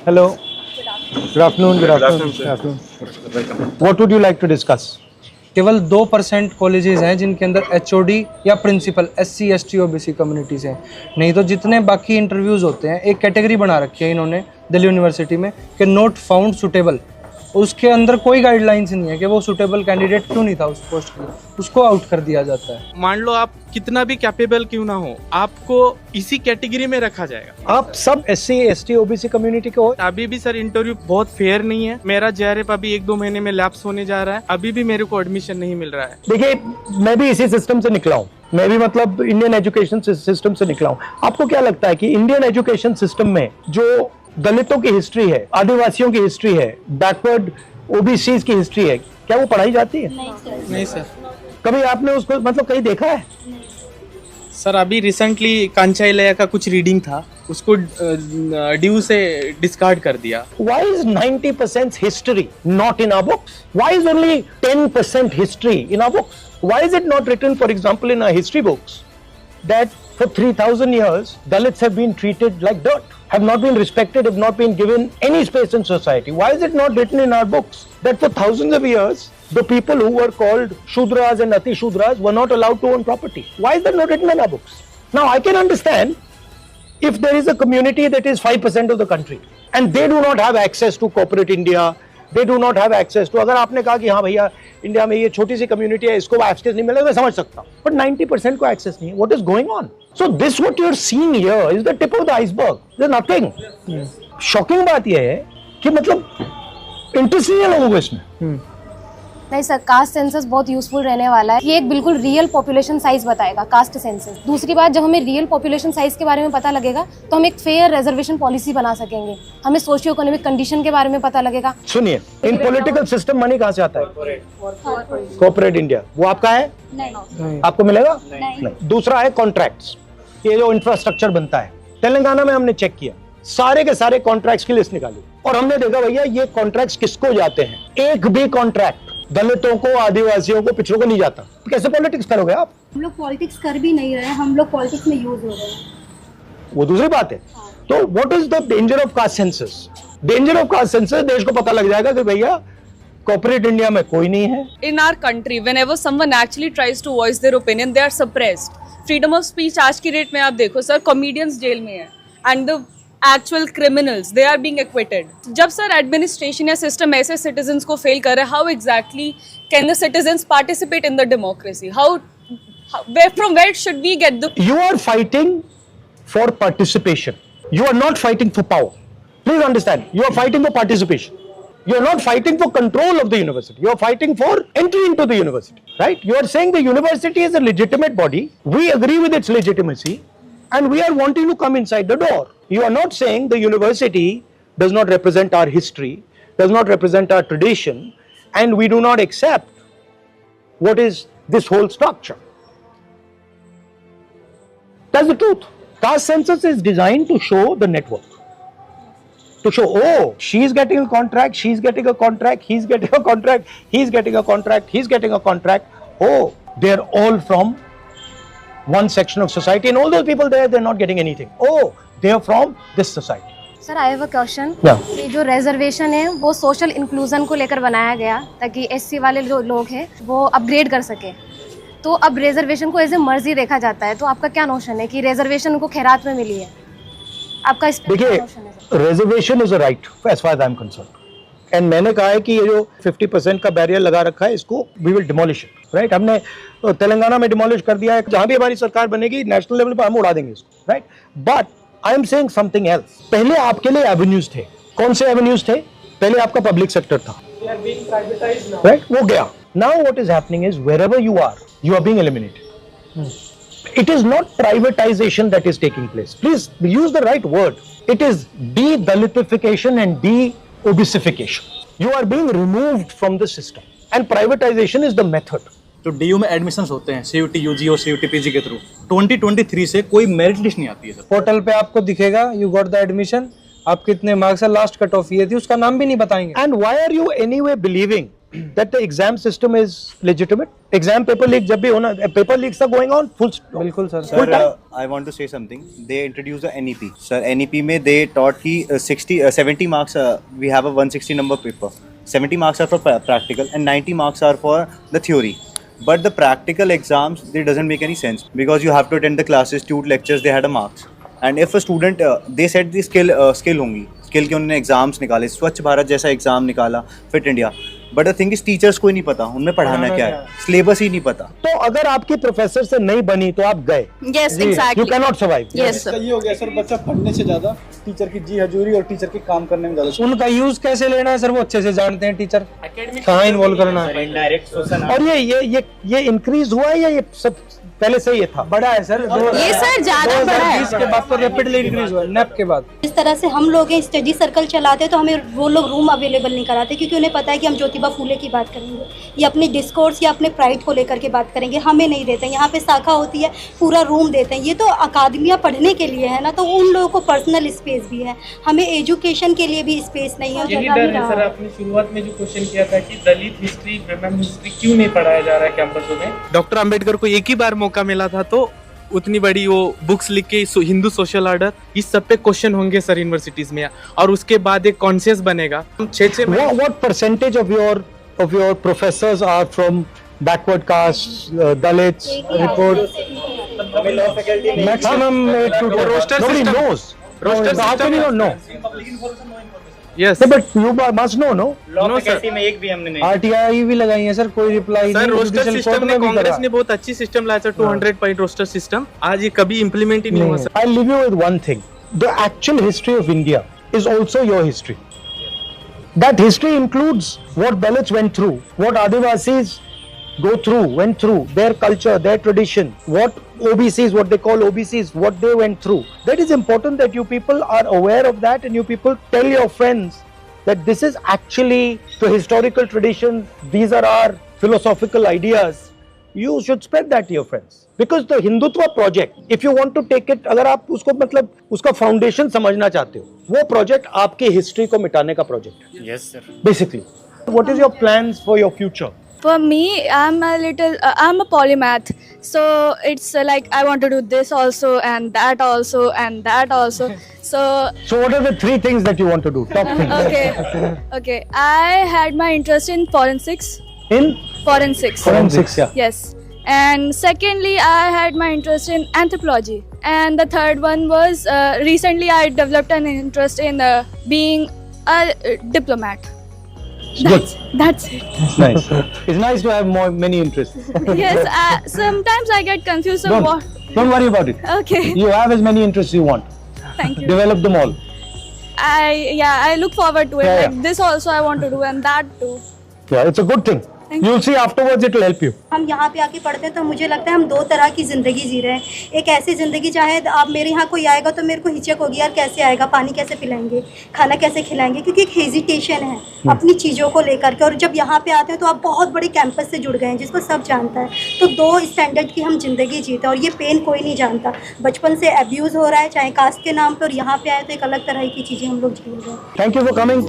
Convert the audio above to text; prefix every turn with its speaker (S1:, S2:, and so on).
S1: Hello. Good afternoon. Good afternoon. Good afternoon. What would you like to discuss? केवल 2% colleges हैं जिनके अंदर HOD या principal SC ST OBC communities हैं, नहीं तो जितने बाकी इंटरव्यूज़ होते हैं एक कैटेगरी बना रखी है इन्होंने दिल्ली यूनिवर्सिटी में कि नॉट फाउंड सुटेबल। उसके अंदर कोई गाइडलाइंस नहीं है कि वो सुटेबल कैंडिडेट क्यों नहीं था उस पोस्ट के लिए, उसको आउट कर दिया जाता है।
S2: मान लो आप कितना भी कैपेबल क्यों ना हो, आपको इसी कैटेगरी में रखा जाएगा।
S1: आप सब SC ST OBC कम्युनिटी के हो।
S2: अभी भी सर इंटरव्यू बहुत फेयर नहीं है। मेरा JRF अभी 1-2 महीने में लैप्स होने जा रहा है, अभी भी मेरे को एडमिशन नहीं मिल रहा है।
S1: देखिए, मैं भी इसी सिस्टम से निकला हूँ, मैं भी मतलब इंडियन एजुकेशन सिस्टम से निकला हूँ। आपको क्या लगता है कि इंडियन एजुकेशन सिस्टम में जो दलितों की हिस्ट्री है, आदिवासियों की हिस्ट्री है, बैकवर्ड OBCs की हिस्ट्री है, क्या वो पढ़ाई जाती है?
S2: नहीं सर।
S1: कभी आपने उसको मतलब कहीं देखा है?
S2: सर अभी रिसेंटली कांचाइलया का कुछ रीडिंग था, उसको ड्यू से डिस्कार्ड कर दिया।
S1: Why is 90% history not in our books? Why is only 10% history in our books? Why is it not written, for example, in our history books that for 3,000 years Dalits have been treated like dirt, have not been respected, have not been given any space in society? Why is it not written in our books that for thousands of years the people who were called Shudras and Ati Shudras were not allowed to own property? Why is that not written in our books? Now I can understand if there is a community that is 5% of the country and they do not have access to corporate India, they do not have access to, अगर आपने कहा कि हाँ भैया India में ये छोटी सी community है, इसको एक्सेस नहीं मिलेगा, मैं समझ सकता हूँ, but 90% को एक्सेस नहीं है। What is going on? So this what you're seeing here is the tip of the iceberg. There's nothing. Shocking बात ये है कि मतलब इंटरेस्ट नहीं है लोगों को इसमें।
S3: नहीं सर, कास्ट सेंसस बहुत यूजफुल रहने वाला है। ये एक बिल्कुल रियल पॉपुलेशन साइज बताएगा कास्ट सेंसस। दूसरी बात, जब हमें रियल पॉपुलेशन साइज के बारे में पता लगेगा तो हम एक फेयर रिजर्वेशन पॉलिसी बना सकेंगे, हमें सोशियो इकोनॉमिक कंडीशन के बारे में पता लगेगा।
S1: सुनिए, इन पॉलिटिकल सिस्टम मनी कहाँ से आता है? Corporate India. वो आपका है? नहीं। आपको मिलेगा? नहीं। दूसरा है कॉन्ट्रैक्ट्स, ये जो इंफ्रास्ट्रक्चर बनता है। तेलंगाना में हमने चेक किया, सारे के सारे कॉन्ट्रैक्ट्स की लिस्ट निकाली और हमने देखा भैया ये कॉन्ट्रैक्ट्स किसको जाते हैं। एक भी कॉन्ट्रैक्ट दलितों को, आदिवासियों को, पिछड़ों को नहीं जाता। कैसे पॉलिटिक्स करोगे आप?
S3: हम लोग पॉलिटिक्स कर भी नहीं रहे हैं, हम लोग पॉलिटिक्स में यूज हो रहे हैं।
S1: वो दूसरी बात है। तो what is the danger of caste census? Danger of caste census, देश को पता लग जाएगा कि भैया कॉर्पोरेट इंडिया में कोई नहीं है।
S4: In our country, whenever someone actually tries to voice their opinion, they are suppressed. Freedom of speech आज की डेट में आप देखो सर, कॉमेडियंस जेल में है and the actual criminals they are being acquitted. जब सर एडमिनिस्ट्रेशन या system ऐसे सिटीजन्स को फेल कर रहा है, how exactly can the citizens participate in the democracy? From where should we get the?
S1: You are fighting for participation. You are not fighting for power. Please understand. You are fighting for participation. You are not fighting for control of the university. You are fighting for entry into the university, right? You are saying the university is a legitimate body. We agree with its legitimacy, and we are wanting to come inside the door. You are not saying the university does not represent our history, does not represent our tradition, and we do not accept what is this whole structure. That's the truth. Caste census is designed to show the network. To show, oh, she's getting a contract, she's getting a contract, he's getting a contract, he's getting a contract, he's getting a contract. Oh, they're all from one section of society, and all those people there, they're not getting anything. Oh, they are from this society.
S3: Sir, I have a question.
S1: Yeah.
S3: ये जो reservation है वो social inclusion को लेकर बनाया गया ताकि SC वाले जो लोग हैं वो अपग्रेड कर सके। तो अब रिजर्वेशन को एज ए मर्जी देखा जाता है, तो आपका क्या नोशन है कि रिजर्वेशन उनको खैरात में मिली है? आपका इस पे क्या
S1: देखिए,
S3: नोशन है sir?
S1: Reservation is a right as far as I am concerned, and मैंने कहा है कि ये जो 50% का बैरियर लगा रखा है, इसको we will demolish it, right? हमने तेलंगाना में डिमोलिश कर दिया है, जहां भी हमारी सरकार बनेगी नेशनल लेवल पर हम उड़ा देंगे इसको, right? But I am saying something else. पहले आपके लिए एवेन्यूज थे। कौन से एवेन्यूज थे? पहले आपका पब्लिक सेक्टर था, राइट? वो गया। Now what is happening is wherever you are being eliminated. It is not privatization that is taking place. Please use the right word. It is de-Dalitification and de-obesification. You are being removed from the system. And privatization is the method.
S5: जो DU में admissions होते हैं CUT UG और CUT PG के through 2023 से कोई merit list नहीं आती है सर।
S1: पोर्टल पे आपको दिखेगा you got the admission, आप कितने मार्क्स है, लास्ट कट ऑफ ये थी, उसका नाम भी नहीं बताएंगे। And why are you anyway believing that the exam system is legitimate? Exam paper leak जब भी होना, paper leaks are going on full.
S2: बिल्कुल sir
S1: Full time.
S6: I want to say something. They introduced the NEP. Sir, NEP में they taught कि 70 marks. We have a 160 number paper. 70 marks are for practical and 90 marks are for the theory. But the practical exams, they doesn't make any sense because you have to attend the classes, tute lectures. They had a marks. And if a student, they said the skill होंगी. Skill के उन्होंने exams निकाले, स्वच्छ भारत जैसा exam निकाला, fit India, but the thing is teachers को ही नहीं पता उनमें पढ़ाना क्या है, सिलेबस ही नहीं पता।
S1: तो अगर आपके प्रोफेसर से नहीं बनी तो आप गए,
S7: Yes,
S1: you
S7: exactly.
S1: Can not survive.
S7: Yes, sir.
S8: ये हो गया सर, बच्चा पढ़ने से ज्यादा टीचर की जी हजूरी और टीचर के काम करने में ज्यादा।
S2: उनका यूज कैसे लेना है सर वो अच्छे से जानते हैं टीचर, कहाँ इन्वॉल्व करना है।
S1: और ये इंक्रीज हुआ है या ये सब पहले से ही था?
S2: बड़ा है सर,
S7: ये सर ज्यादा बड़ा है।
S2: 2020 के बाद तो रैपिडली इंक्रीज हुआ, नेप के बाद।
S9: इस तरह से हम लोग स्टडी सर्कल चलाते हैं तो हमें वो लोग रूम अवेलेबल नहीं कराते, क्योंकि उन्हें पता है कि हम ज्योतिबा फूले की बात करेंगे या अपने डिस्कोर्स या अपने प्राइड को लेकर के बात करेंगे, हमें नहीं देते हैं। यहाँ पे शाखा होती है, पूरा रूम देते हैं। ये तो अकादमियाँ पढ़ने के लिए है ना, तो उन लोगों को पर्सनल स्पेस भी है, हमें एजुकेशन के लिए भी स्पेस नहीं है।
S2: यही डर है सर, आपने शुरुआत में जो क्वेश्चन किया था कि दलित हिस्ट्री, विमेन हिस्ट्री क्यों नहीं पढ़ाया जा रहा है कैंपसों में। डॉक्टर अंबेडकर को एक ही बार मौका मिला था तो उतनी बड़ी वो बुक्स लिख के हिंदू सोशल ऑर्डर, इस सब पे क्वेश्चन होंगे सर यूनिवर्सिटीज में, और उसके बाद एक कॉन्शियस बनेगा। हम 6
S1: What percentage of your professors are from backward castes, Dalits? Report maximum 8 to 10.
S2: roster
S1: Nobody
S2: system.
S1: knows.
S2: Roster
S1: How
S2: system
S1: can you
S2: है.
S1: not know?
S2: Yes
S1: No, but you must know, no?
S2: No sir,
S8: RTI भी लगाई है sir, कोई reply
S2: sir
S8: नहीं।
S2: Roster
S8: Judicial
S2: system
S8: court
S2: में
S8: में भी
S2: कांग्रेस
S8: करा।
S2: ने बहुत अच्छी सिस्टम लाया सर, 200 पॉइंट रोस्टर सिस्टम, आज ये कभी इम्प्लीमेंट ही नहीं हुआ sir.
S1: I'll leave you with one thing. The actual history of India is also your history. That history includes what Dalits went through, what Adivasis went through, their culture, their tradition, what OBCs, what they call OBCs, what they went through. That is important that you people are aware of that and you people tell your friends that this is actually the historical tradition, these are our philosophical ideas. You should spread that to your friends. Because the Hindutva project, if you want to take it, अगर आप उसको मतलब उसका foundation समझना चाहते हो, वो project आपकी हिस्ट्री को मिटाने का प्रोजेक्ट है।
S2: Yes sir.
S1: Basically, what is your plans for your future?
S10: For me, I'm a polymath. So it's like I want to do this also and that also and that also. So
S1: what are the 3 things that you want to do? Top things.
S10: okay. I had my interest in forensics.
S1: In
S10: Forensics.
S1: yeah.
S10: Yes. And secondly, I had my interest in anthropology. And the third one was recently I developed an interest in being a diplomat. That's it.
S1: It's nice. It's nice to have many interests.
S10: Yes. Sometimes I get confused on what.
S1: Don't worry about it.
S10: Okay.
S1: You have as many interests you want.
S10: Thank you.
S1: Develop them all.
S10: I look forward to it.
S1: Yeah,
S10: Like
S1: yeah.
S10: this also I want to do and that too.
S1: Yeah, it's a good thing.
S10: Thank
S1: You'll see afterwards it will help you.
S9: हम यहाँ पे आके पढ़ते हैं तो मुझे लगता है हम 2 तरह की ज़िंदगी जी रहे हैं। एक ऐसी ज़िंदगी, चाहे आप मेरे यहाँ कोई आएगा तो मेरे को हिचक होगी, यार कैसे आएगा, पानी कैसे पिलाएंगे, खाना कैसे खिलाएंगे, क्योंकि एक हेजिटेशन है अपनी चीज़ों को लेकर के। और जब यहाँ पे आते हैं तो आप बहुत बड़े कैंपस से जुड़ गए हैं जिसको सब जानता है, तो 2 स्टैंडर्ड की हम ज़िंदगी जीते हैं और ये पेन कोई नहीं जानता। बचपन से अब्यूज़ हो रहा है चाहे कास्ट के नाम पर, और यहाँ पे आए तो एक अलग तरह की चीज़ें हम लोग झेल रहे हैं।
S1: Thank you for coming.